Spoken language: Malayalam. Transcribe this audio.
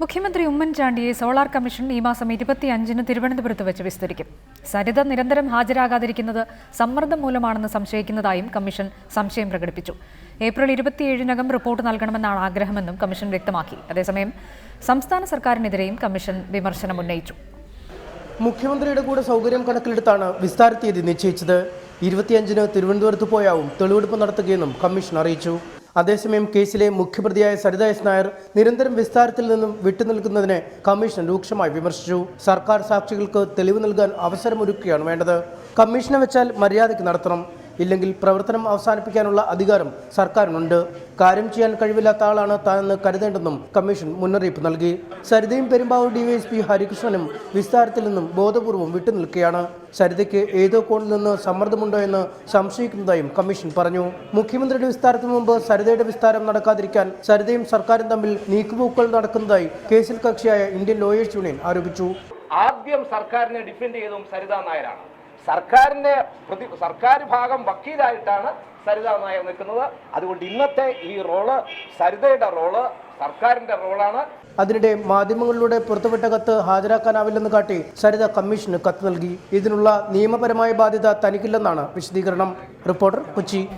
മുഖ്യമന്ത്രി ഉമ്മൻചാണ്ടിയെ സോളാർ കമ്മീഷൻ ഈ മാസം 25-ന് തിരുവനന്തപുരത്ത് വെച്ച് വിസ്തരിക്കും. സരിത നിരന്തരം ഹാജരാകാതിരിക്കുന്നത് സമ്മർദ്ദം മൂലമാണെന്ന് സംശയിക്കുന്നതായും കമ്മീഷൻ സംശയം പ്രകടിപ്പിച്ചു. ഏപ്രിൽ 27-നകം റിപ്പോർട്ട് നൽകണമെന്നാണ് ആഗ്രഹമെന്നും കമ്മീഷൻ വ്യക്തമാക്കി. അതേസമയം സംസ്ഥാന സർക്കാരിനെതിരെയും കമ്മീഷൻ വിമർശനമുന്നയിച്ചു. മുഖ്യമന്ത്രിയുടെ കൂടെ സൗകര്യം കണക്കിലെടുത്താണ് വിസ്താര തീയതി നിശ്ചയിച്ചത്. 25-ന് തിരുവനന്തപുരത്ത് പോയാവും തെളിവെടുപ്പ് നടത്തുകയെന്നും കമ്മീഷൻ അറിയിച്ചു. അതേസമയം കേസിലെ മുഖ്യപ്രതിയായ സരിത എസ് നായർ നിരന്തരം വിസ്താരത്തിൽ നിന്നും വിട്ടുനിൽക്കുന്നതിനെ കമ്മീഷൻ രൂക്ഷമായി വിമർശിച്ചു. സർക്കാർ സാക്ഷികൾക്ക് തെളിവ് നൽകാൻ അവസരമൊരുക്കുകയാണ് വേണ്ടത്. കമ്മീഷനെ വെച്ചാൽ മര്യാദയ്ക്ക് നടത്തണം, ഇല്ലെങ്കിൽ പ്രവർത്തനം അവസാനിപ്പിക്കാനുള്ള അധികാരം സർക്കാരിനുണ്ട്. കാര്യം ചെയ്യാൻ കഴിവില്ലാത്ത ആളാണ് താനെന്ന് കരുതേണ്ടെന്നും കമ്മീഷൻ മുന്നറിയിപ്പ് നൽകി. സരിതയും പെരുമ്പാവൂർ ഡിവൈഎസ്പി ഹരികൃഷ്ണനും വിസ്താരത്തിൽ നിന്നും ബോധപൂർവം വിട്ടുനിൽക്കുകയാണ്. സരിതയ്ക്ക് ഏതോ കോണിൽ നിന്ന് സമ്മർദ്ദമുണ്ടോ എന്ന് സംശയിക്കുന്നതായും കമ്മീഷൻ പറഞ്ഞു. മുഖ്യമന്ത്രിയുടെ വിസ്താരത്തിന് മുമ്പ് സരിതയുടെ വിസ്താരം നടക്കാതിരിക്കാൻ സരിതയും സർക്കാരും തമ്മിൽ നീക്കുപോക്കുകൾ നടക്കുന്നതായി കേസിൽ കക്ഷിയായ ഇന്ത്യൻ ലോയേഴ്സ് യൂണിയൻ ആരോപിച്ചു. ആദ്യം സർക്കാരിനെ ഡിഫെൻഡ് ചെയ്തതും സരിതാ നായരാണ്. സർക്കാർ ഭാഗം വക്കീലായിട്ടാണ് സരിതാ നായർ നിൽക്കുന്നത്. അതുകൊണ്ട് ഇന്നത്തെ ഈ റോള് സരിതയുടെ റോള് സർക്കാരിന്റെ റോളാണ്. അതിനിടെ മാധ്യമങ്ങളിലൂടെ പുറത്തുവിട്ട കത്ത് ഹാജരാക്കാനാവില്ലെന്ന് കാട്ടി സരിത കമ്മീഷന് കത്ത് നൽകി. ഇതിനുള്ള നിയമപരമായ ബാധ്യത തനിക്കില്ലെന്നാണ് വിശദീകരണം. റിപ്പോർട്ടർ, കൊച്ചി.